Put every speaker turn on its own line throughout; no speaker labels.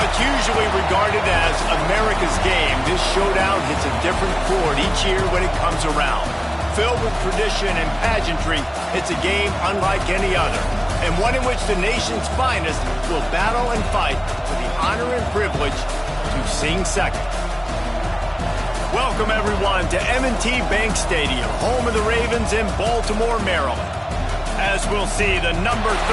What's usually regarded as America's game, this showdown hits a different chord each year when it comes around. Filled with tradition and pageantry, it's a game unlike any other, and one in which the nation's finest will battle and fight for the honor and privilege to sing second. Welcome, everyone, to M&T Bank Stadium, home of the Ravens in Baltimore, Maryland. As we'll see, the number 13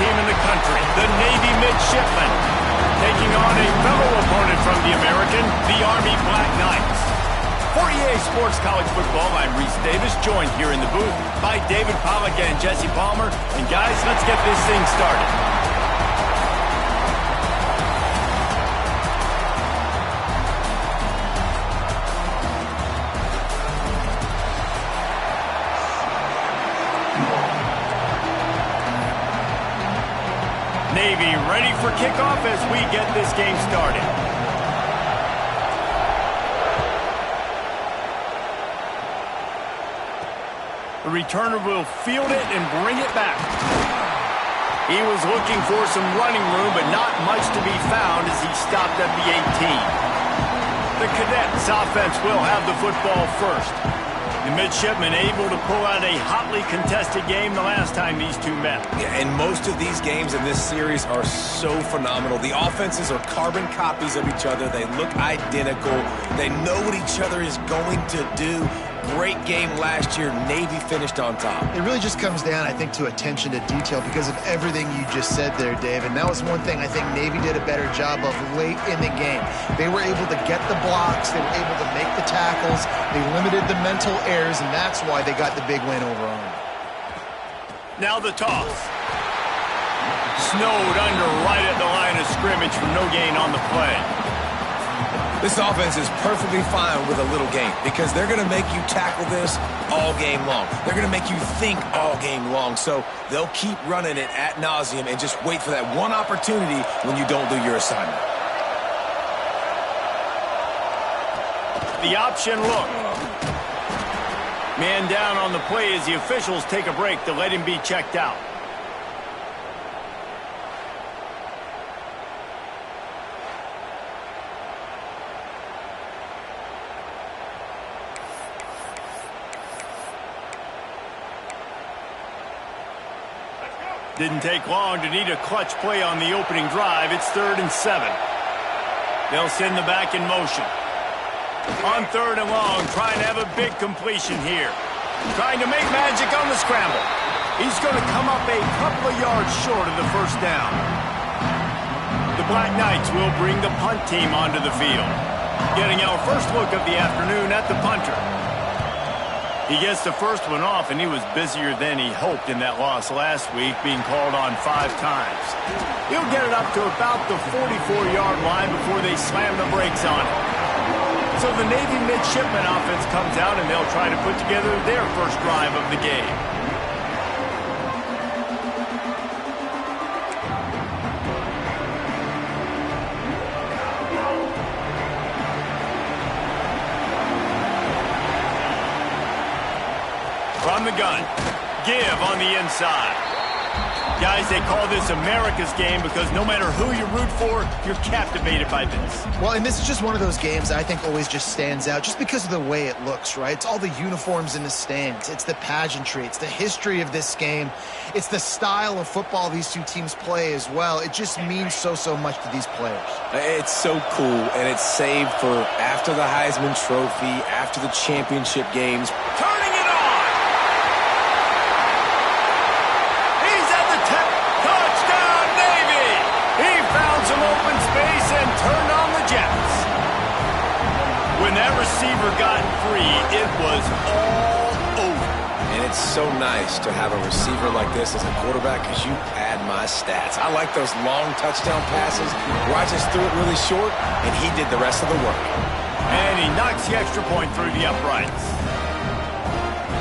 team in the country, the Navy Midshipmen, taking on a fellow opponent from the American, the Army Black Knights. For EA Sports College Football, I'm Reese Davis, joined here in the booth by David Pollack and Jesse Palmer. And guys, let's get this thing started. Navy ready for kickoff as we get this game started. The returner will field it and bring it back. He was looking for some running room, but not much to be found as he stopped at the 18. The Cadets offense will have the football first. The Midshipmen able to pull out a hotly contested game the last time these two met.
Yeah, and most of these games in this series are so phenomenal. The offenses are carbon copies of each other. They look identical. They know what each other is going to do. Great game last year. Navy finished on top.
It really just comes down, I think, to attention to detail because of everything you just said there, Dave. And that was one thing I think Navy did a better job of late in the game. They were able to get the blocks. They were able to make the tackles. They limited the mental errors, and that's why they got the big win over Army.
Now the toss. Snowed under right at the line of scrimmage for no gain on the play.
This offense is perfectly fine with a little game because they're going to make you tackle this all game long. They're going to make you think all game long. So they'll keep running it ad nauseum and just wait for that one opportunity when you don't do your assignment.
The option look. Man down on the play as the officials take a break to let him be checked out. Didn't take long to need a clutch play on the opening drive. It's 3rd and 7. They'll send the back in motion. On 3rd and long, trying to have a big completion here. Trying to make magic on the scramble. He's going to come up a couple of yards short of the first down. The Black Knights will bring the punt team onto the field. Getting our first look of the afternoon at the punter. He gets the first one off, and he was busier than he hoped in that loss last week, being called on 5 times. He'll get it up to about the 44-yard line before they slam the brakes on it. So the Navy Midshipmen offense comes out, and they'll try to put together their first drive of the game. From the gun, give on the inside. Guys, they call this America's game because no matter who you root for, you're captivated by this.
Well, and this is just one of those games I think always just stands out just because of the way it looks, right? It's all the uniforms in the stands. It's the pageantry. It's the history of this game. It's the style of football these two teams play as well. It just means so much to these players.
It's so cool, and it's saved for after the Heisman Trophy, after the championship games.
Turning it on! He's at the touchdown, Navy! He found some open space and turned on the Jets. When that receiver got free, it was all over.
And it's so nice to have a receiver like this as a quarterback because you pad my stats. I like those long touchdown passes where I just threw it really short and he did the rest of the work.
And he knocks the extra point through the uprights.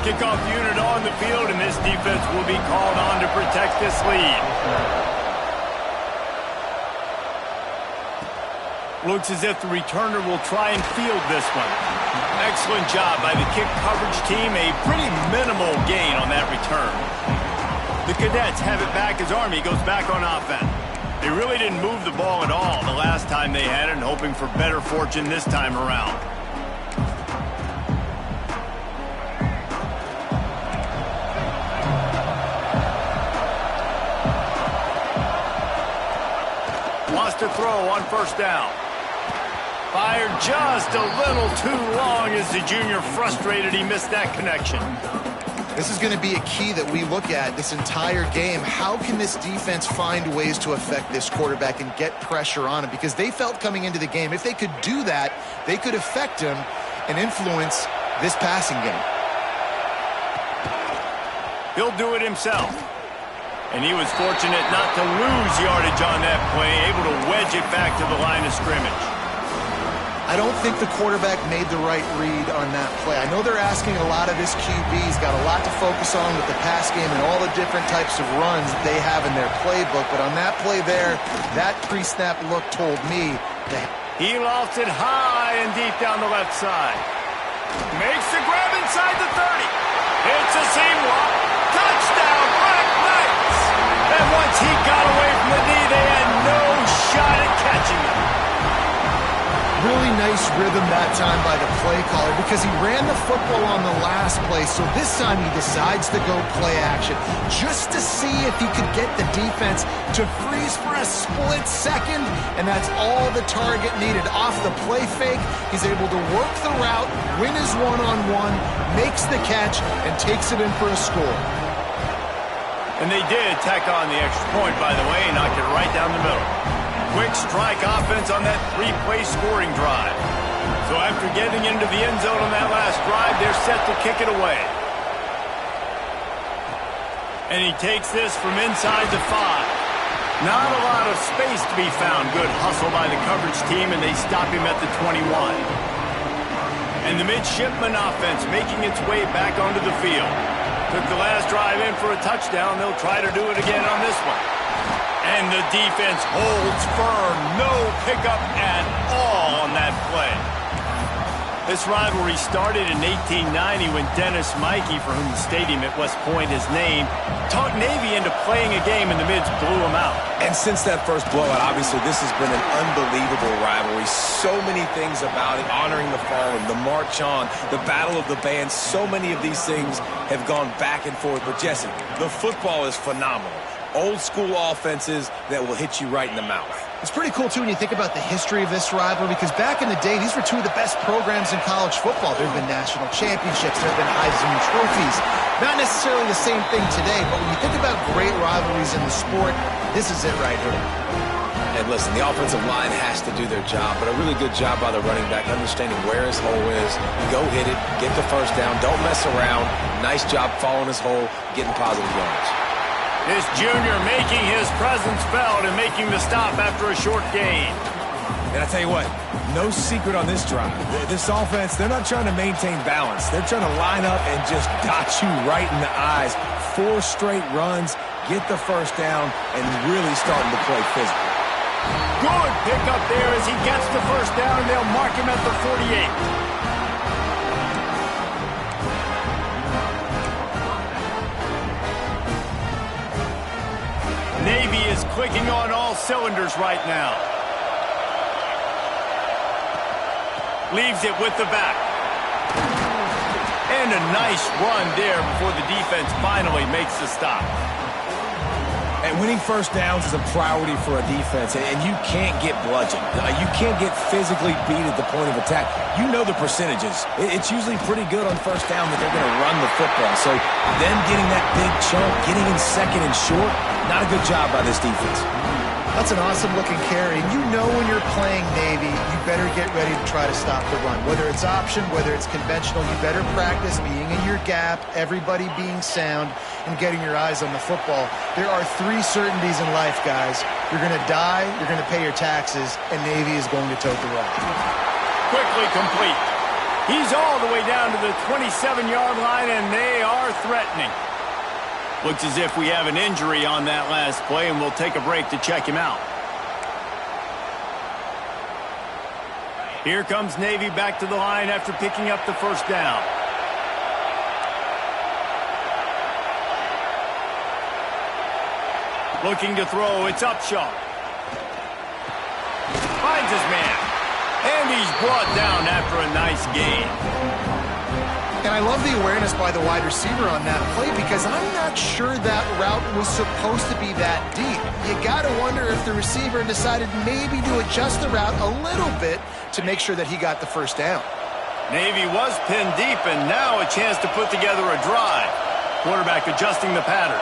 Kickoff unit on the field, and this defense will be called on to protect this lead. Looks as if the returner will try and field this one. Excellent job by the kick coverage team. A pretty minimal gain on that return. The Cadets have it back as Army goes back on offense. They really didn't move the ball at all the last time they had it, and hoping for better fortune this time around. Wants to throw on first down. Fired just a little too long as the junior frustrated he missed that connection.
This is going to be a key that we look at this entire game. How can this defense find ways to affect this quarterback and get pressure on him? Because they felt coming into the game, if they could do that, they could affect him and influence this passing game.
He'll do it himself. And he was fortunate not to lose yardage on that play, able to wedge it back to the line of scrimmage.
I don't think the quarterback made the right read on that play. I know they're asking a lot of this QB. He's got a lot to focus on with the pass game and all the different types of runs that they have in their playbook. But on that play there, that pre-snap look told me that
he lofts it high and deep down the left side. Makes the grab inside the 30. It's a seam walk. Touchdown, Black Knights! And once he got away from the knee, they had no shot at catching him.
Really nice rhythm that time by the play caller because he ran the football on the last play, so this time he decides to go play action just to see if he could get the defense to freeze for a split second, and that's all the target needed. Off the play fake, he's able to work the route, win his one-on-one, makes the catch, and takes it in for a score.
And they did tack on the extra point, by the way, and knocked it right down the middle. Quick strike offense on that three-play scoring drive. So after getting into the end zone on that last drive, they're set to kick it away. And he takes this from inside the 5. Not a lot of space to be found. Good hustle by the coverage team, and they stop him at the 21. And the midshipman offense making its way back onto the field. Took the last drive in for a touchdown. They'll try to do it again on this one. And the defense holds firm. No pickup at all on that play. This rivalry started in 1890 when Dennis Mikey, for whom the stadium at West Point is named, talked Navy into playing a game, and the Mids blew him out.
And since that first blowout, obviously this has been an unbelievable rivalry. So many things about it, honoring the fallen, the march on, the battle of the bands. So many of these things have gone back and forth. But Jesse, the football is phenomenal. Old school offenses that will hit you right in the mouth.
It's pretty cool, too, when you think about the history of this rivalry, because back in the day, these were two of the best programs in college football. There have been national championships. There have been Heisman trophies. Not necessarily the same thing today, but when you think about great rivalries in the sport, this is it right here.
And listen, the offensive line has to do their job, but a really good job by the running back, understanding where his hole is. Go hit it, get the first down, don't mess around. Nice job following his hole, getting positive yards.
This junior making his presence felt and making the stop after a short gain.
And I tell you what, no secret on this drive. This offense, they're not trying to maintain balance. They're trying to line up and just dot you right in the eyes. 4 straight runs, get the first down, and really starting to play physical.
Good pickup there as he gets the first down, and they'll mark him at the 48. Navy is clicking on all cylinders right now. Leaves it with the back. And a nice run there before the defense finally makes the stop.
And winning first downs is a priority for a defense, and you can't get bludgeoned. You can't get physically beat at the point of attack. You know the percentages. It's usually pretty good on first down that they're going to run the football. So them getting that big chunk, getting in second and short, not a good job by this defense.
That's an awesome-looking carry. You know when you're playing Navy, you better get ready to try to stop the run. Whether it's option, whether it's conventional, you better practice being in your gap, everybody being sound, and getting your eyes on the football. There are 3 certainties in life, guys. You're going to die, you're going to pay your taxes, and Navy is going to tote the rock.
Quickly complete. He's all the way down to the 27-yard line, and they are threatening. Looks as if we have an injury on that last play, and we'll take a break to check him out. Here comes Navy back to the line after picking up the first down. Looking to throw, it's Upshaw. finds his man. And he's brought down after a nice gain.
And I love the awareness by the wide receiver on that play because I'm not sure that route was supposed to be that deep. You got to wonder if the receiver decided maybe to adjust the route a little bit to make sure that he got the first down.
Navy was pinned deep, and now a chance to put together a drive. Quarterback adjusting the pattern.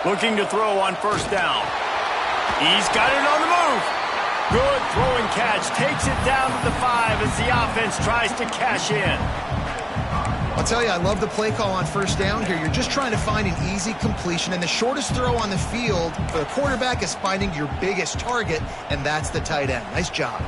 Looking to throw on first down. He's got it on the move. Good throwing catch. Takes it down to the 5 as the offense tries to cash in.
I'll tell you, I love the play call on first down here. You're just trying to find an easy completion, and the shortest throw on the field for the quarterback is finding your biggest target, and that's the tight end. Nice job.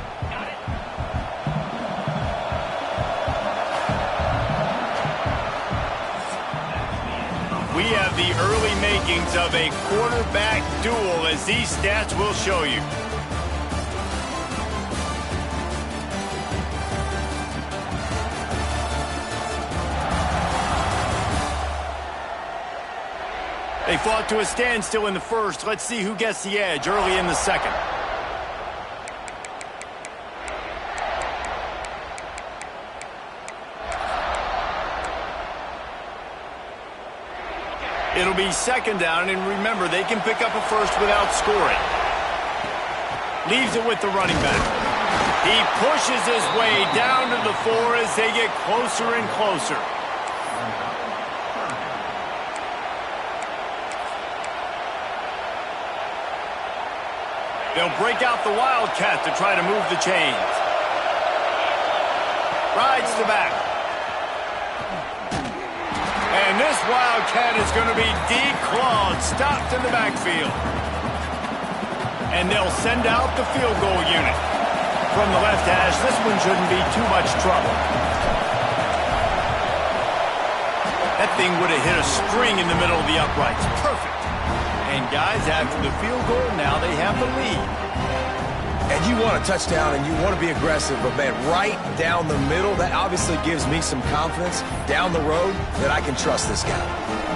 We have the early makings of a quarterback duel, as these stats will show you. They fought to a standstill in the first. Let's see who gets the edge early in the second. It'll be second down, and remember, they can pick up a first without scoring. Leaves it with the running back. He pushes his way down to the 4 as they get closer and closer. They'll break out the Wildcat to try to move the chains. Rides the back. And this Wildcat is going to be declawed, stopped in the backfield. And they'll send out the field goal unit. From the left hash, this one shouldn't be too much trouble. That thing would have hit a string in the middle of the uprights. Perfect. And guys, after the field goal, now they have the lead.
And you want a touchdown and you want to be aggressive, but man, right down the middle, that obviously gives me some confidence down the road that I can trust this guy.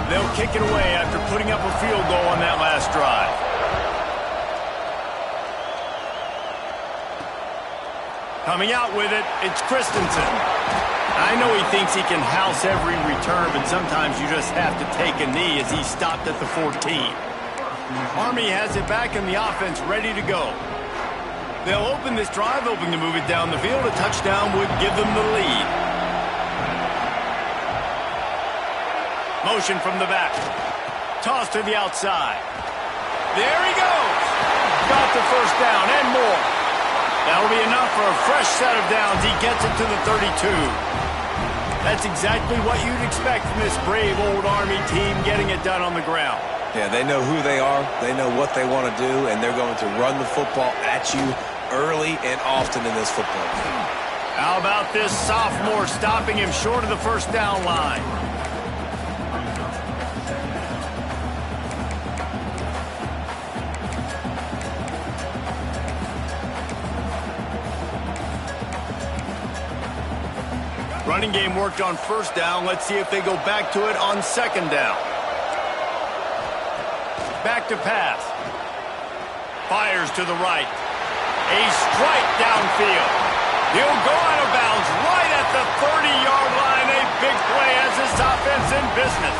They'll kick it away after putting up a field goal on that last drive. Coming out with it, it's Christensen. I know he thinks he can house every return, but sometimes you just have to take a knee as he stopped at the 14. Army has it back in the offense ready to go. They'll open this drive, hoping to move it down the field. A touchdown would give them the lead. Motion from the back. Toss to the outside. There he goes. Got the first down and more. That'll be enough for a fresh set of downs. He gets it to the 32. That's exactly what you'd expect from this brave old Army team, getting it done on the ground.
Yeah, they know who they are, they know what they want to do, and they're going to run the football at you early and often in this football game.
How about this sophomore stopping him short of the first down line? Running game worked on first down. Let's see if they go back to it on second down. Back to pass. Fires to the right. A strike downfield. He'll go out of bounds right at the 30-yard line. A big play as this offense in business.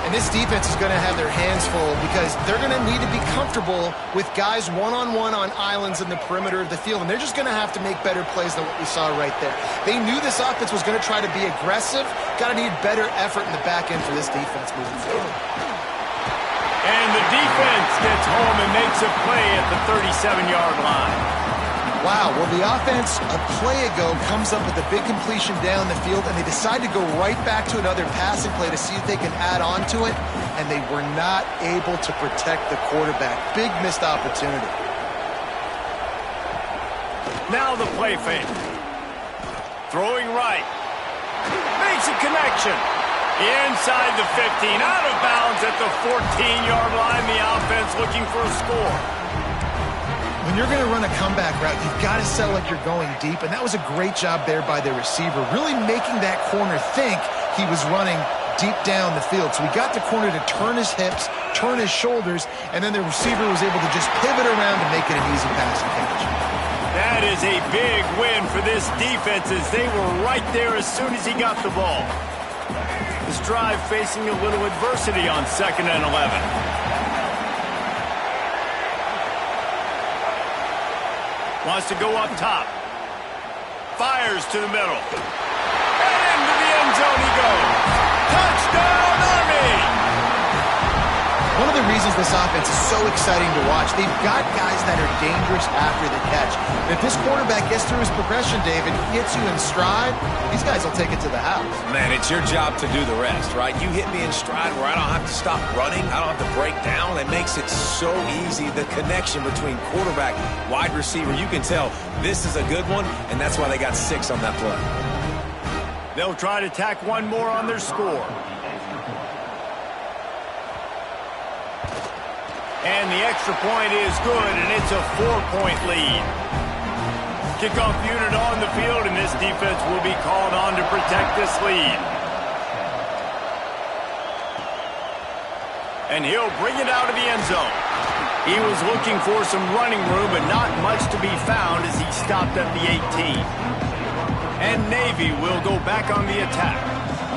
And this defense is going to have their hands full because they're going to need to be comfortable with guys one-on-one on islands in the perimeter of the field, and they're just going to have to make better plays than what we saw right there. They knew this offense was going to try to be aggressive. Got to need better effort in the back end for this defense moving forward.
And the defense gets home and makes a play at the 37-yard line.
Wow, well, the offense a play ago comes up with a big completion down the field, and they decide to go right back to another passing play to see if they can add on to it, and they were not able to protect the quarterback. Big missed opportunity.
Now the play fake. Throwing right. Makes a connection. Inside the 15, out of bounds at the 14-yard line. The offense looking for a score.
When you're going to run a comeback route, you've got to sell like you're going deep, and that was a great job there by the receiver, really making that corner think he was running deep down the field. So he got the corner to turn his hips, turn his shoulders, and then the receiver was able to just pivot around to make it an easy pass and catch.
That is a big win for this defense as they were right there as soon as he got the ball. This drive facing a little adversity on 2nd and 11. Wants to go up top. Fires to the middle. And into the end zone he goes. Touchdown, Army!
One of the reasons this offense is so exciting to watch, they've got guys that are dangerous after the catch. And if this quarterback gets through his progression, David, hits you in stride, these guys will take it to the house.
Man, it's your job to do the rest, right? You hit me in stride where I don't have to stop running. I don't have to break down. It makes it so easy. The connection between quarterback, wide receiver, you can tell this is a good one, and that's why they got 6 on that play.
They'll try to tack one more on their score. And the extra point is good, and it's a 4-point lead. Kickoff unit on the field, and this defense will be called on to protect this lead. And he'll bring it out of the end zone. He was looking for some running room, but not much to be found as he stopped at the 18. And Navy will go back on the attack.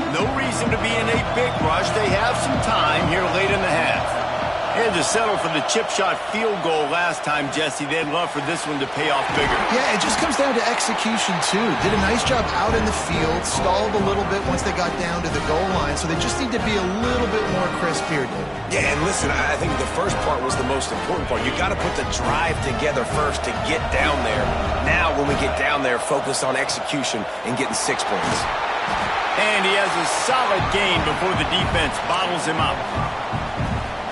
No reason to be in a big rush. They have some time here late in the half. They had to settle for the chip shot field goal last time, Jesse. They'd love for this one to pay off bigger.
Yeah, it just comes down to execution, too. Did a nice job out in the field, stalled a little bit once they got down to the goal line, so they just need to be a little bit more crisp here, David.
Yeah, and listen, I think the first part was the most important part. You got to put the drive together first to get down there. Now, when we get down there, focus on execution and getting 6 points.
And he has a solid gain before the defense bottles him up.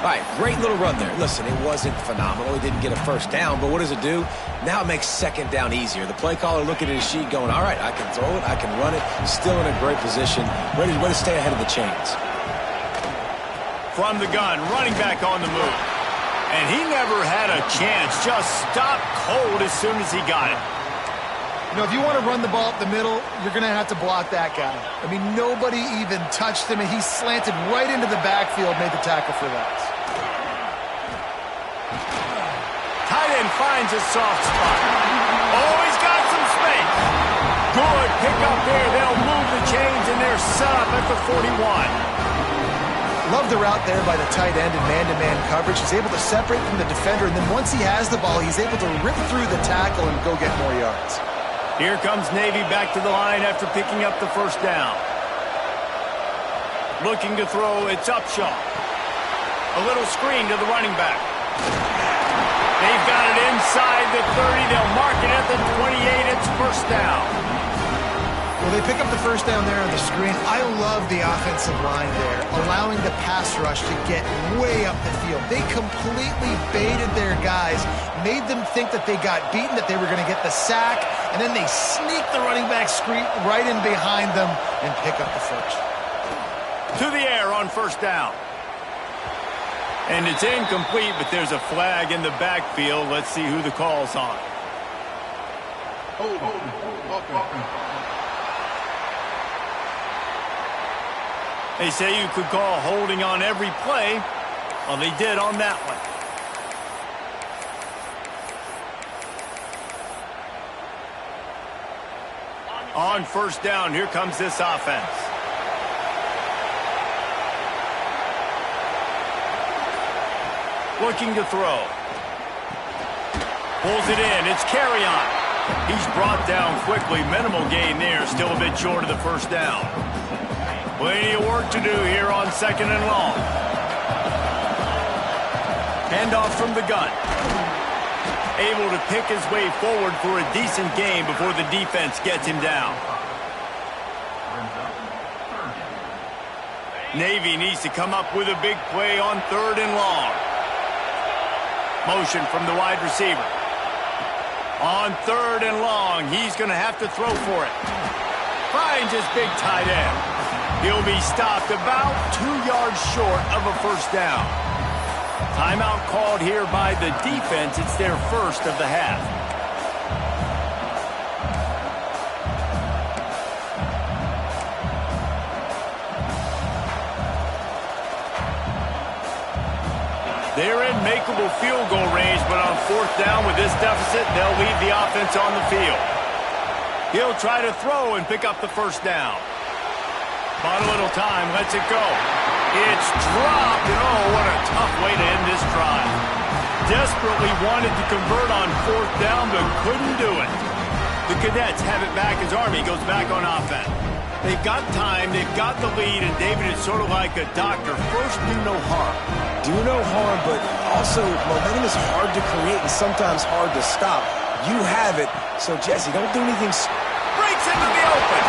All right, great little run there. Listen, it wasn't phenomenal. He didn't get a first down, but what does it do? Now it makes 2nd down easier. The play caller looking at his sheet going, all right, I can throw it, I can run it, still in a great position, ready to stay ahead of the chains.
From the gun, running back on the move. And he never had a chance, just stopped cold as soon as he got it.
You know, if you want to run the ball up the middle, you're going to have to block that guy. I mean, nobody even touched him, and he slanted right into the backfield, made the tackle for that.
Tight end finds a soft spot. Oh, he's got some space. Good pickup there. They'll move the chains, and they're set up at the 41.
Love the route there by the tight end in man-to-man coverage. He's able to separate from the defender, and then once he has the ball, he's able to rip through the tackle and go get more yards.
Here comes Navy back to the line after picking up the first down. Looking to throw, it's Upshaw. A little screen to the running back. They've got it inside the 30. They'll mark it at the 28. It's first down.
Well, they pick up the first down there on the screen. I love the offensive line there, allowing the pass rush to get way up the field. They completely baited their guys, made them think that they got beaten, that they were going to get the sack, and then they sneak the running back screen right in behind them and pick up the first.
To the air on first down. And it's incomplete, but there's a flag in the backfield. Let's see who the call's on. They say you could call holding on every play. Well, they did on that one. On first down, here comes this offense. Looking to throw. Pulls it in. It's Carrion. He's brought down quickly. Minimal gain there. Still a bit short of the first down. Plenty of work to do here on 2nd and long. Handoff from the gun. Able to pick his way forward for a decent gain before the defense gets him down. Navy needs to come up with a big play on 3rd and long. Motion from the wide receiver. On 3rd and long, he's going to have to throw for it. Finds his big tight end. He'll be stopped about 2 yards short of a first down. Timeout called here by the defense. It's their first of the half. They're in makeable field goal range, but on fourth down with this deficit, they'll leave the offense on the field. He'll try to throw and pick up the first down. Bought a little time, lets it go. It's dropped, and oh, what a tough way to end this drive. Desperately wanted to convert on fourth down, but couldn't do it. The Cadets have it back as Army goes back on offense. They've got time, they've got the lead, and David is sort of like a doctor. First, do no harm.
Do no harm, but also momentum is hard to create and sometimes hard to stop. You have it, so Jesse, don't do anything.
Breaks into the open.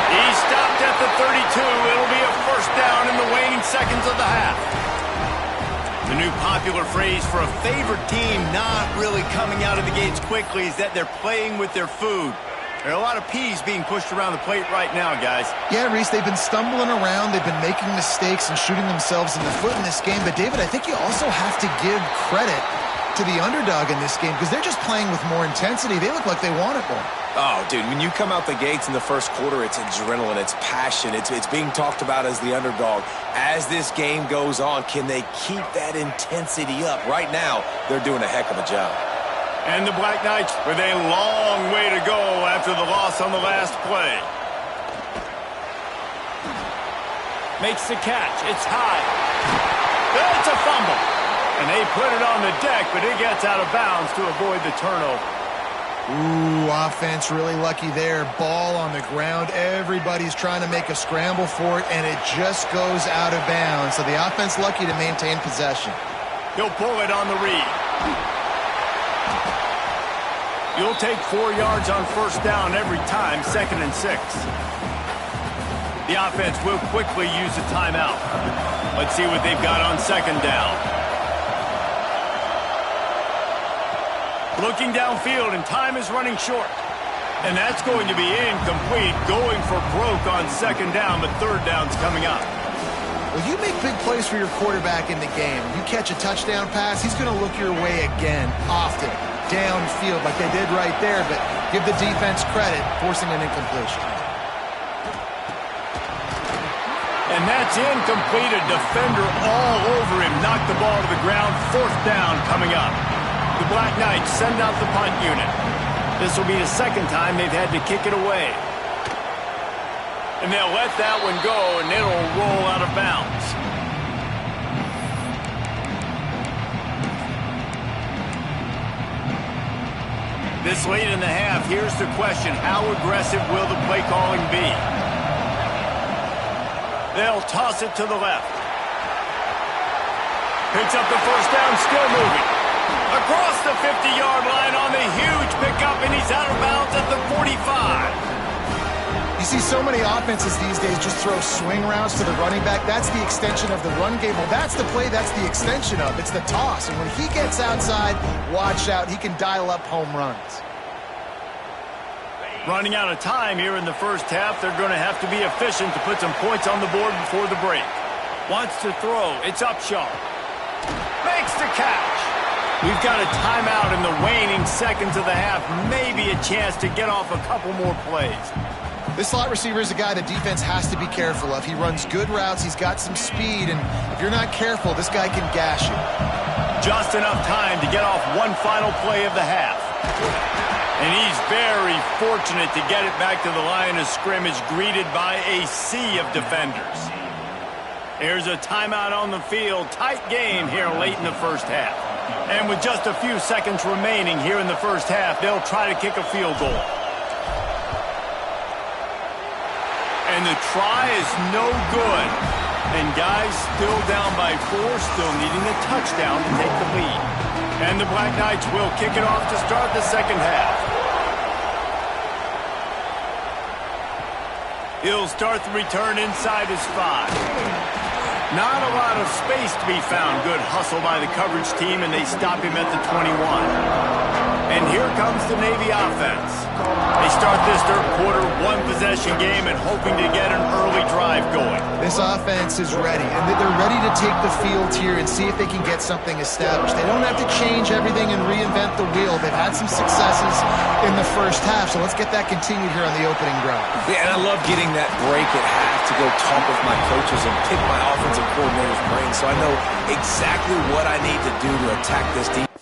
He stopped at the 32. It'll be a first down in the waning seconds of the half. The new popular phrase for a favorite team not really coming out of the gates quickly is that they're playing with their food. There are a lot of peas being pushed around the plate right now, guys.
Yeah, Reese, they've been stumbling around. They've been making mistakes and shooting themselves in the foot in this game. But, David, I think you also have to give credit to the underdog in this game because they're just playing with more intensity. They look like they want it more.
Oh, dude, when you come out the gates in the first quarter, it's adrenaline, it's passion, it's being talked about as the underdog. As this game goes on, can they keep that intensity up? Right now, they're doing a heck of a job.
And the Black Knights with a long way to go after the loss on the last play. Makes the catch. It's high. It's a fumble. And they put it on the deck, but it gets out of bounds to avoid the turnover.
Ooh, offense really lucky there. Ball on the ground. Everybody's trying to make a scramble for it, and it just goes out of bounds. So the offense lucky to maintain possession.
He'll pull it on the read. You'll take 4 yards on first down every time, 2nd and 6. The offense will quickly use a timeout. Let's see what they've got on 2nd down. Looking downfield, and time is running short. And that's going to be incomplete, going for broke on 2nd down, but 3rd down's coming up.
Well, you make big plays for your quarterback in the game. You catch a touchdown pass, he's going to look your way again, often, downfield like they did right there, but give the defense credit, forcing an incompletion.
And that's incomplete. A defender all over him. Knocked the ball to the ground. 4th down coming up. The Black Knights send out the punt unit. This will be the 2nd time they've had to kick it away. And they'll let that one go, and it'll roll out of bounds. This late in the half, here's the question. How aggressive will the play calling be? They'll toss it to the left. Picks up the first down, still moving. Across the 50-yard line on the huge pickup, and he's out of bounds at the 45.
You see so many offenses these days just throw swing routes to the running back. That's the extension of the run game. Well, that's the play that's the extension of. It's the toss. And when he gets outside, watch out. He can dial up home runs.
Running out of time here in the first half. They're going to have to be efficient to put some points on the board before the break. Wants to throw. It's Upshaw. Makes the catch. We've got a timeout in the waning seconds of the half. Maybe a chance to get off a couple more plays.
This slot receiver is a guy the defense has to be careful of. He runs good routes. He's got some speed. And if you're not careful, this guy can gash you.
Just enough time to get off one final play of the half. And he's very fortunate to get it back to the line of scrimmage, greeted by a sea of defenders. There's a timeout on the field. Tight game here late in the first half. And with just a few seconds remaining here in the first half, they'll try to kick a field goal. And the try is no good. And guys still down by 4, still needing a touchdown to take the lead. And the Black Knights will kick it off to start the second half. He'll start the return inside his 5. Not a lot of space to be found. Good hustle by the coverage team, and they stop him at the 21. And here comes the Navy offense. They start this third quarter one-possession game and hoping to get an early drive going.
This offense is ready, and they're ready to take the field here and see if they can get something established. They don't have to change everything and reinvent the wheel. They've had some successes in the first half, so let's get that continued here on the opening drive.
Yeah, and I love getting that break at half to go talk with my coaches and pick my offensive coordinator's brain so I know exactly what I need to do to attack this defense.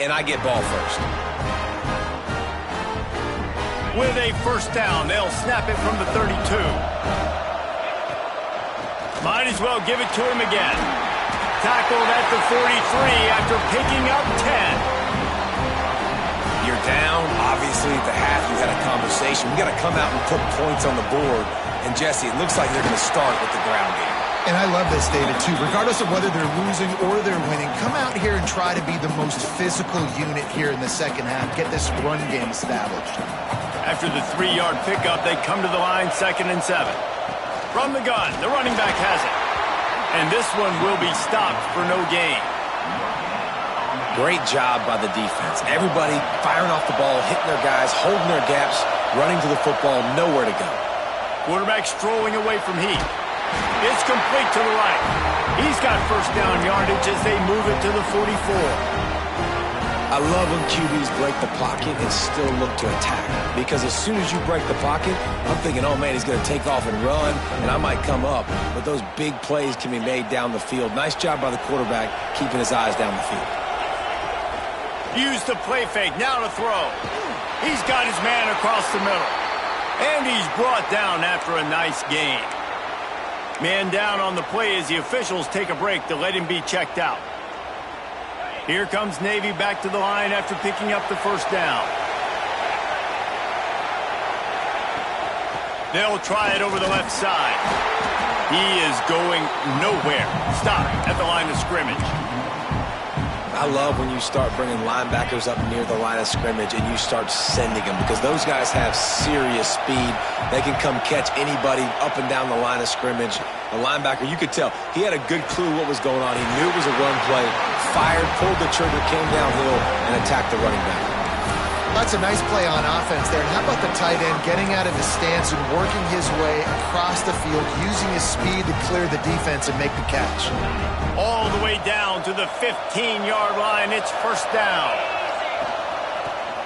And I get ball first.
With a first down, they'll snap it from the 32. Might as well give it to him again. Tackled at the 43 after picking up 10.
You're down. Obviously, at the half, you had a conversation. We got to come out and put points on the board. And, Jesse, it looks like they're going to start with the ground game.
And I love this, David, too. Regardless of whether they're losing or they're winning, come out here and try to be the most physical unit here in the second half. Get this run game established.
After the 3-yard pickup, they come to the line, 2nd and 7. From the gun, the running back has it. And this one will be stopped for no gain.
Great job by the defense. Everybody firing off the ball, hitting their guys, holding their gaps, running to the football, nowhere to go.
Quarterback strolling away from Heath. It's complete to the right. He's got first down yardage as they move it to the 44.
I love when QBs break the pocket and still look to attack. Because as soon as you break the pocket, I'm thinking, oh man, he's going to take off and run, and I might come up. But those big plays can be made down the field. Nice job by the quarterback keeping his eyes down the field.
Use the play fake, now to throw. He's got his man across the middle. And he's brought down after a nice gain. Man down on the play as the officials take a break to let him be checked out. Here comes Navy back to the line after picking up the first down. They'll try it over the left side. He is going nowhere. Stop at the line of scrimmage.
I love when you start bringing linebackers up near the line of scrimmage and you start sending them because those guys have serious speed. They can come catch anybody up and down the line of scrimmage. The linebacker, you could tell, he had a good clue what was going on. He knew it was a run play, fired, pulled the trigger, came downhill, and attacked the running back.
That's a nice play on offense there. And how about the tight end getting out of his stance and working his way across the field, using his speed to clear the defense and make the catch.
All the way down to the 15-yard line. It's first down.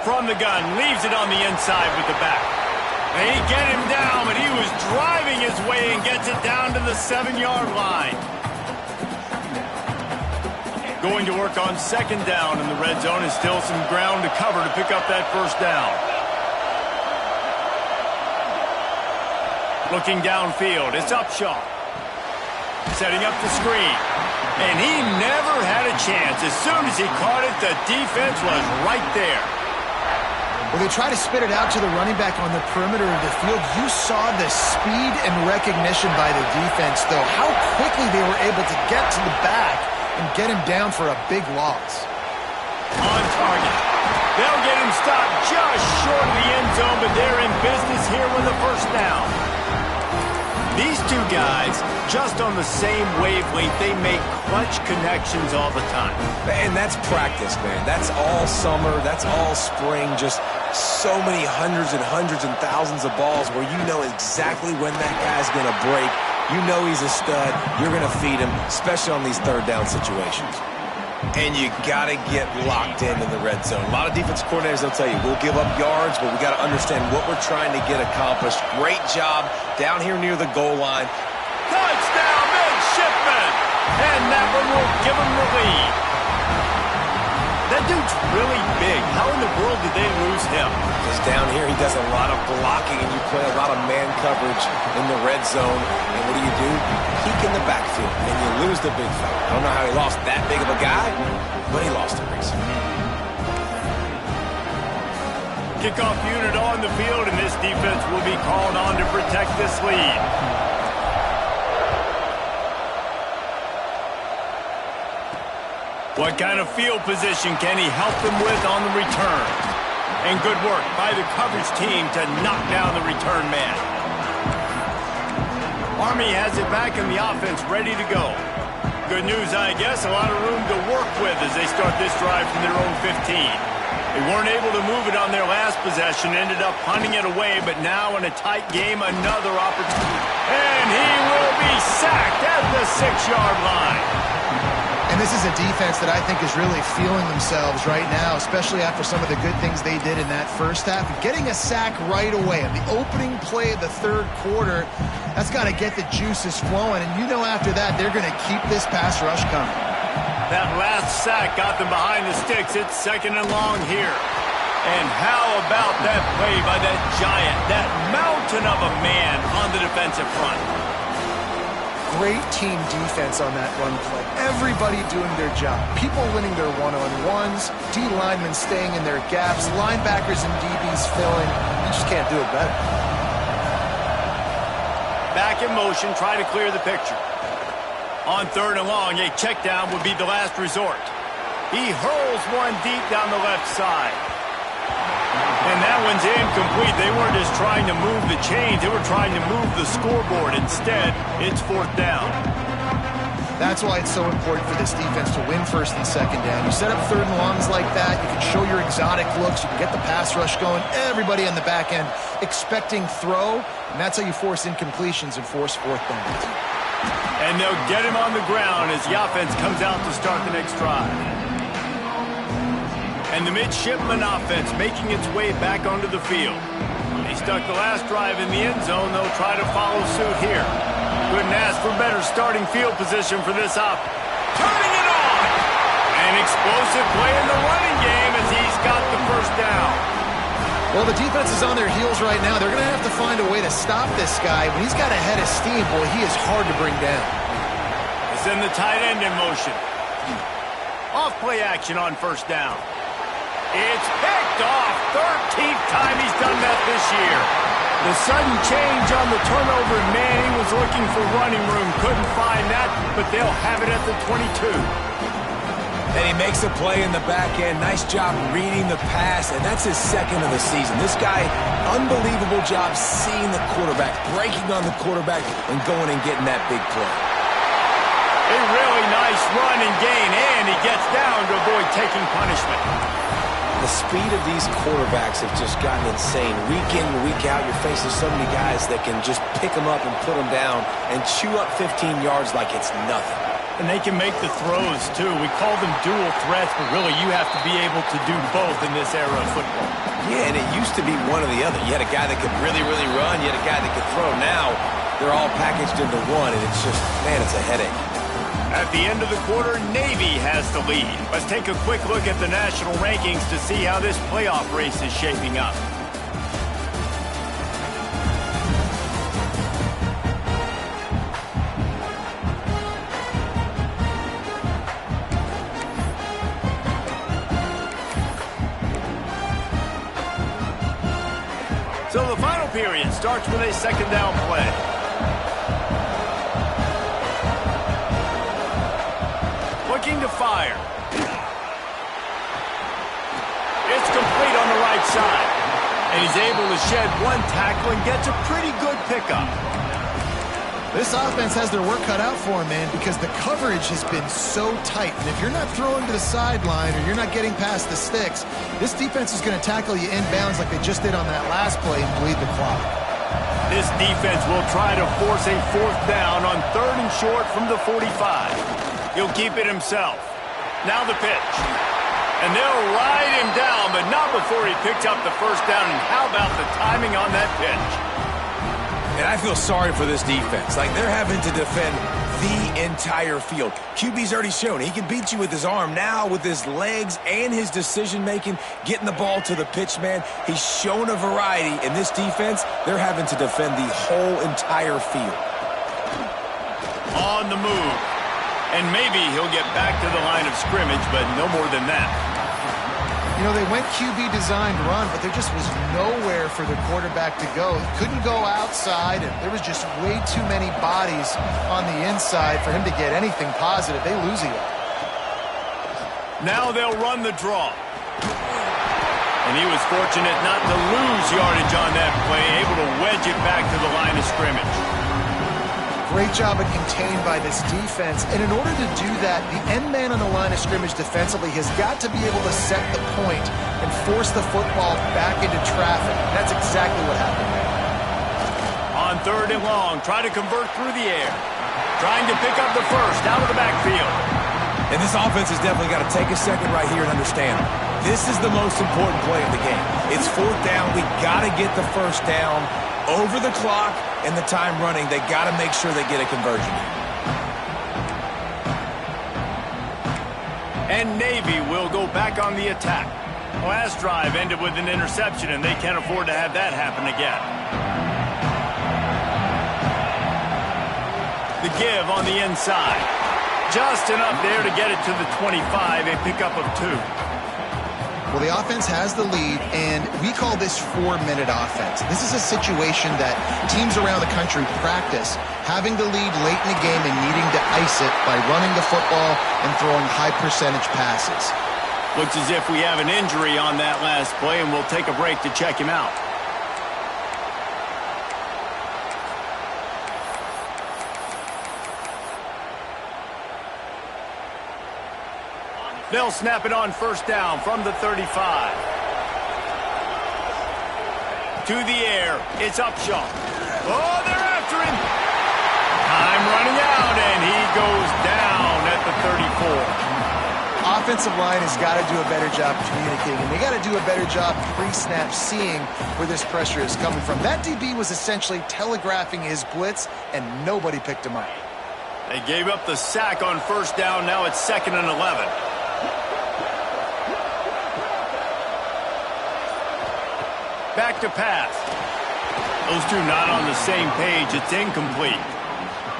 From the gun, leaves it on the inside with the back. And he get him down, but he was driving his way and gets it down to the 7-yard line. Going to work on second down in the red zone and still some ground to cover to pick up that first down. Looking downfield, it's Upshaw. Setting up the screen. And he never had a chance. As soon as he caught it, the defense was right there.
Well, they try to spit it out to the running back on the perimeter of the field. You saw the speed and recognition by the defense, though. How quickly they were able to get to the back and get him down for a big loss.
On target. They'll get him stopped just short of the end zone, but they're in business here with a first down. These two guys, just on the same wavelength, they make clutch connections all the time.
And that's practice, man. That's all summer. That's all spring. Just so many hundreds and thousands of balls where you know exactly when that guy's going to break. You know he's a stud. You're going to feed him, especially on these third down situations. And you got to get locked in the red zone. A lot of defense coordinators, they'll tell you, we'll give up yards, but we got to understand what we're trying to get accomplished. Great job down here near the goal line.
Touchdown, midshipman! And that one will give him the lead. The dude's really big. How in the world did they lose him?
Because down here, he does a lot of blocking, and you play a lot of man coverage in the red zone. And what do? Peek in the backfield, and you lose the big fella. I don't know how he lost that big of a guy, but he lost him recently.
Kickoff unit on the field, and this defense will be called on to protect this lead. What kind of field position can he help them with on the return? And good work by the coverage team to knock down the return man. Army has it back in the offense, ready to go. Good news, I guess, a lot of room to work with as they start this drive from their own 15. They weren't able to move it on their last possession, ended up punting it away, but now in a tight game, another opportunity. And he will be sacked at the 6-yard line.
And this is a defense that I think is really feeling themselves right now, especially after some of the good things they did in that first half. Getting a sack right away on the opening play of the third quarter, that's got to get the juices flowing. And you know after that, they're going to keep this pass rush coming.
That last sack got them behind the sticks. It's 2nd and long here. And how about that play by that giant, that mountain of a man on the defensive front?
Great team defense on that run play. Everybody doing their job. People winning their one-on-ones, D linemen staying in their gaps, linebackers and DBs filling. You just can't do it better.
Back in motion, try to clear the picture. On 3rd and long, a check down would be the last resort. He hurls one deep down the left side. And that one's incomplete. They weren't just trying to move the chains. They were trying to move the scoreboard. Instead, it's 4th down.
That's why it's so important for this defense to win 1st and 2nd down. You set up 3rd and longs like that. You can show your exotic looks. You can get the pass rush going. Everybody on the back end expecting throw. And that's how you force incompletions and force 4th downs.
And they'll get him on the ground as the offense comes out to start the next drive. And the midshipman offense making its way back onto the field. They stuck the last drive in the end zone. They'll try to follow suit here. Couldn't ask for better starting field position for this op. Turning it on! An explosive play in the running game as he's got the 1st down.
Well, the defense is on their heels right now. They're going to have to find a way to stop this guy. When he's got a head of steam, boy, he is hard to bring down.
They send the tight end in motion. Off play action on 1st down. It's picked off. 13th time he's done that this year. The sudden change on the turnover, Manning was looking for running room. Couldn't find that, but they'll have it at the 22.
And he makes a play in the back end. Nice job reading the pass, and that's his 2nd of the season. This guy, unbelievable job seeing the quarterback, breaking on the quarterback, and going and getting that big play.
A really nice run and gain, and he gets down to avoid taking punishment.
The speed of these quarterbacks have just gotten insane. Week in and week out, you're facing so many guys that can just pick them up and put them down and chew up 15 yards like it's nothing.
And they can make the throws, too. We call them dual threats, but really you have to be able to do both in this era of football.
Yeah, and it used to be one or the other. You had a guy that could really, really run. You had a guy that could throw. Now they're all packaged into one, and it's just, man, it's a headache.
At the end of the quarter, Navy has the lead. Let's take a quick look at the national rankings to see how this playoff race is shaping up. So the final period starts with a 2nd down play. Looking to fire. It's complete on the right side. And he's able to shed one tackle and gets a pretty good pickup.
This offense has their work cut out for him, man, because the coverage has been so tight. And if you're not throwing to the sideline or you're not getting past the sticks, this defense is going to tackle you inbounds like they just did on that last play and bleed the clock.
This defense will try to force a 4th down on 3rd and short from the 45. He'll keep it himself. Now the pitch. And they'll ride him down, but not before he picks up the 1st down. And how about the timing on that pitch?
And I feel sorry for this defense. Like, they're having to defend the entire field. QB's already shown he can beat you with his arm. Now with his legs and his decision-making, getting the ball to the pitch man, he's shown a variety. In this defense, they're having to defend the whole entire field.
On the move. And maybe he'll get back to the line of scrimmage, but no more than that.
You know, they went QB designed run, but there just was nowhere for the quarterback to go. He couldn't go outside, and there was just way too many bodies on the inside for him to get anything positive. They lose it.
Now they'll run the draw. And he was fortunate not to lose yardage on that play, able to wedge it back to the line of scrimmage.
Great job of contained by this defense. And in order to do that, the end man on the line of scrimmage defensively has got to be able to set the point and force the football back into traffic. That's exactly what happened.
On 3rd and long, try to convert through the air. Trying to pick up the first out of the backfield.
And this offense has definitely got to take a second right here and understand this is the most important play of the game. It's 4th down. We got to get the first down over the clock and the time running. They got to make sure they get a conversion.
And Navy will go back on the attack. Last drive ended with an interception, and they can't afford to have that happen again. The give on the inside. Just enough there to get it to the 25, a pickup of 2.
Well, the offense has the lead, and we call this 4-minute offense. This is a situation that teams around the country practice, having the lead late in the game and needing to ice it by running the football and throwing high-percentage passes.
Looks as if we have an injury on that last play, and we'll take a break to check him out. They'll snap it on 1st down from the 35. To the air. It's Upshaw. Oh, they're after him. Time running out, and he goes down at the 34.
Offensive line has got to do a better job communicating. They got to do a better job pre-snap seeing where this pressure is coming from. That DB was essentially telegraphing his blitz, and nobody picked him up.
They gave up the sack on 1st down. Now it's 2nd and 11. Back to pass. Those two not on the same page. It's incomplete.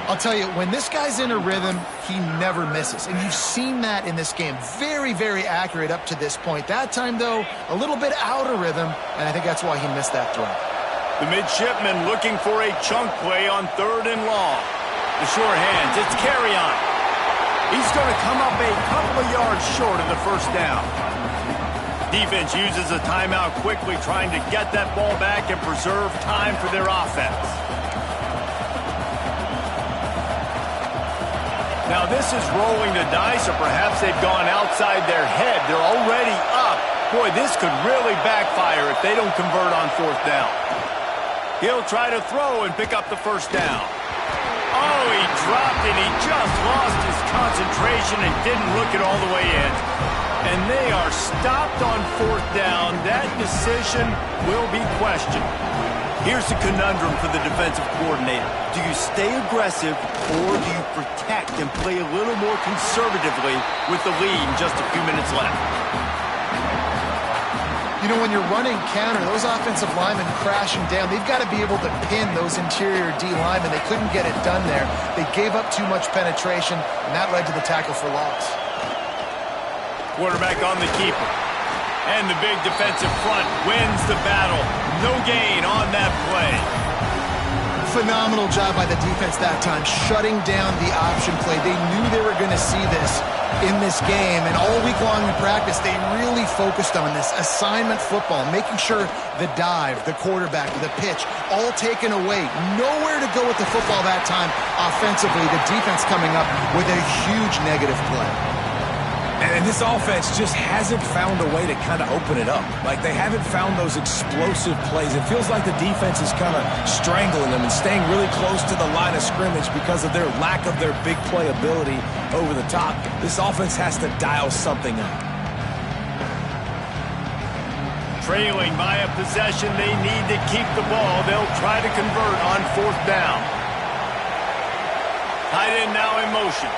I'll tell you, when this guy's in a rhythm, he never misses. And you've seen that in this game. Very, very accurate up to this point. That time, though, a little bit out of rhythm, and I think that's why he missed that throw.
The midshipman looking for a chunk play on 3rd and long. The sure hands. It's Carrion. He's going to come up a couple of yards short of the 1st down. Defense uses a timeout quickly, trying to get that ball back and preserve time for their offense. Now this is rolling the dice, or perhaps they've gone outside their head. They're already up. Boy, this could really backfire if they don't convert on 4th down. He'll try to throw and pick up the 1st down. Oh, he dropped it. He just lost his concentration and didn't look it all the way in. And they are stopped on 4th down. That decision will be questioned. Here's the conundrum for the defensive coordinator. Do you stay aggressive, or do you protect and play a little more conservatively with the lead and just a few minutes left?
You know, when you're running counter, those offensive linemen crashing down, they've got to be able to pin those interior D linemen. They couldn't get it done there. They gave up too much penetration, and that led to the tackle for loss.
Quarterback on the keeper. And the big defensive front wins the battle. No gain on that play.
Phenomenal job by the defense that time, shutting down the option play. They knew they were going to see this in this game, and all week long in practice, they really focused on this assignment football, making sure the dive, the quarterback, the pitch, all taken away. Nowhere to go with the football that time offensively. The defense coming up with a huge negative play.
And this offense just hasn't found a way to kind of open it up. Like, they haven't found those explosive plays. It feels like the defense is kind of strangling them and staying really close to the line of scrimmage because of their lack of their big play ability over the top. This offense has to dial something up.
Trailing by a possession, they need to keep the ball. They'll try to convert on 4th down. Tight end now in motion.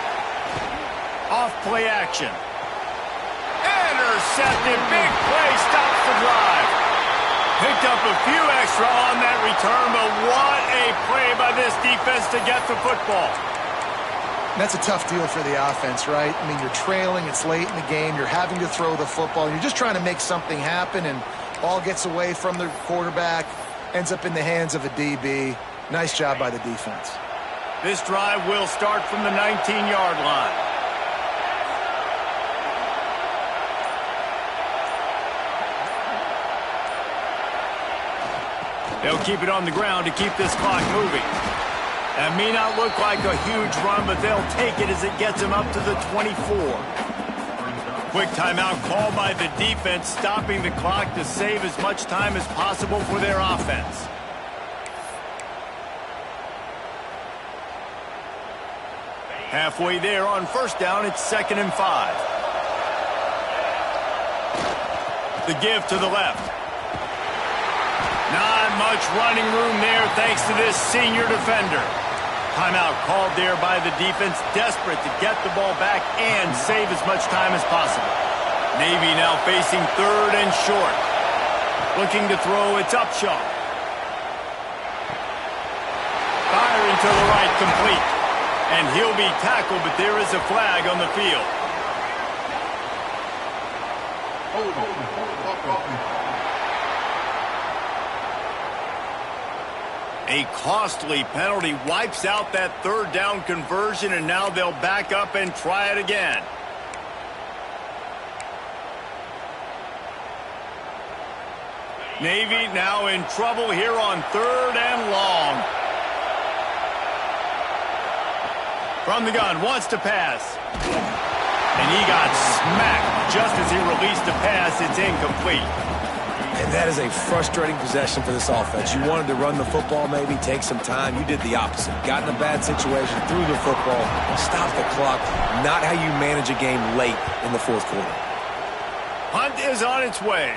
Off play action. Intercepted. Big play. Stops the drive. Picked up a few extra on that return, but what a play by this defense to get the football.
That's a tough deal for the offense, right? I mean, you're trailing, it's late in the game, you're having to throw the football, and you're just trying to make something happen, and ball gets away from the quarterback, ends up in the hands of a DB. Nice job by the defense.
This drive will start from the 19-yard line. They'll keep it on the ground to keep this clock moving. That may not look like a huge run, but they'll take it as it gets them up to the 24. Quick timeout called by the defense, stopping the clock to save as much time as possible for their offense. Halfway there on first down, it's 2nd and 5. The give to the left. Not much running room there thanks to this senior defender. Timeout called there by the defense, desperate to get the ball back and save as much time as possible. Navy now facing 3rd and short. Looking to throw, it's Upshaw. Firing to the right, complete. And he'll be tackled, but there is a flag on the field. A costly penalty wipes out that 3rd down conversion, and now they'll back up and try it again. Navy now in trouble here on 3rd and long. From the gun, wants to pass. And he got smacked just as he released the pass. It's incomplete.
And that is a frustrating possession for this offense. You wanted to run the football, maybe take some time. You did the opposite. Got in a bad situation, threw the football, stopped the clock. Not how you manage a game late in the 4th quarter.
Hunt is on its way.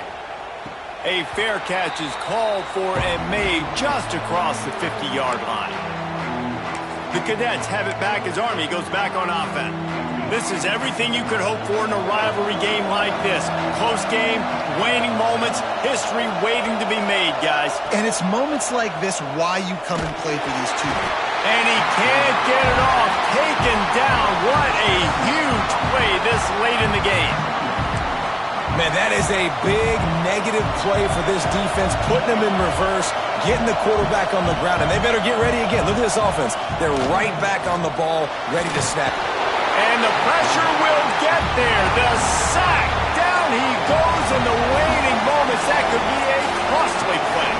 A fair catch is called for and made just across the 50-yard line. The Cadets have it back as Army goes back on offense. This is everything you could hope for in a rivalry game like this. Close game, waning moments, history waiting to be made, guys.
And it's moments like this why you come and play for these two.
And he can't get it off. Taken down. What a huge play this late in the game.
Man, that is a big negative play for this defense, putting them in reverse, getting the quarterback on the ground, and they better get ready again. Look at this offense. They're right back on the ball, ready to snap.
And the pressure will get there. The sack. Down he goes in the waning moments. That could be a costly play.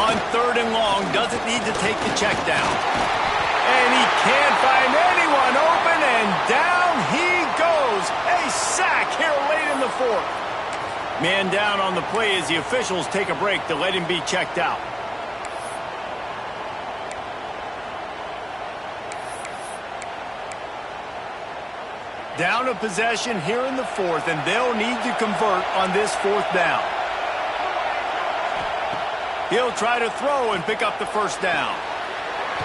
On 3rd and long, doesn't need to take the check down. And he can't find anyone open, and down he goes. A sack here late in the 4th. Man down on the play as the officials take a break to let him be checked out. Down a possession here in the 4th, and they'll need to convert on this 4th down. He'll try to throw and pick up the 1st down.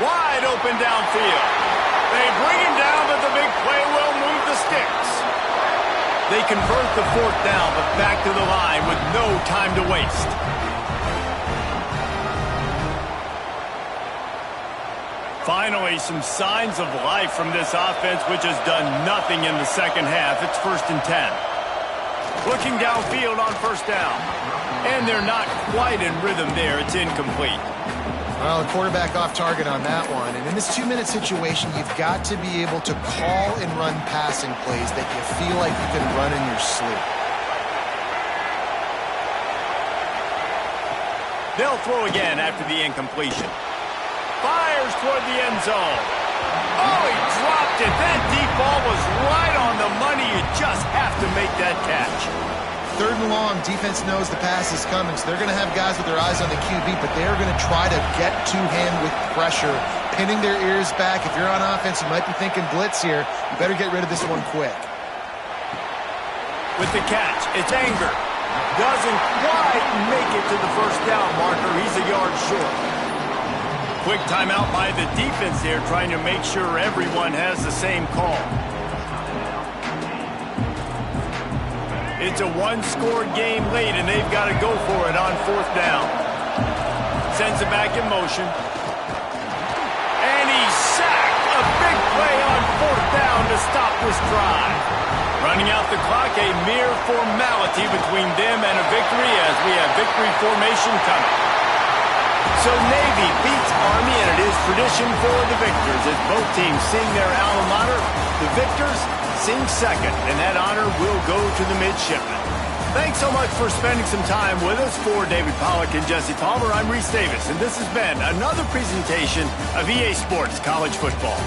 Wide open downfield. They bring him down, but the big play will move the sticks. They convert the 4th down, but back to the line with no time to waste. Finally, some signs of life from this offense, which has done nothing in the 2nd half. It's 1st and 10. Looking downfield on 1st down. And they're not quite in rhythm there. It's incomplete.
Well, the quarterback off target on that one. And in this 2-minute situation, you've got to be able to call and run passing plays that you feel like you can run in your sleep.
They'll throw again after the incompletion. Fires toward the end zone. Oh, he dropped it. That deep ball was right on the money. You just have to make that catch.
3rd and long, defense knows the pass is coming, so they're going to have guys with their eyes on the QB, but they're going to try to get to him with pressure, pinning their ears back. If you're on offense, you might be thinking blitz here. You better get rid of this one quick.
With the catch, it's Anger. Doesn't quite make it to the first down marker. He's a yard short. Quick timeout by the defense here, trying to make sure everyone has the same call. It's a one-score game late, and they've got to go for it on fourth down. Sends it back in motion. And he's sacked. A big play on fourth down to stop this drive. Running out the clock, a mere formality between them and a victory as we have victory formation coming. So Navy beats Army, and it is tradition for the victors as both teams sing their alma mater. The victors sing second, and that honor will go to the midshipmen. Thanks so much for spending some time with us. For David Pollack and Jesse Palmer, I'm Reese Davis, and this has been another presentation of EA Sports College Football.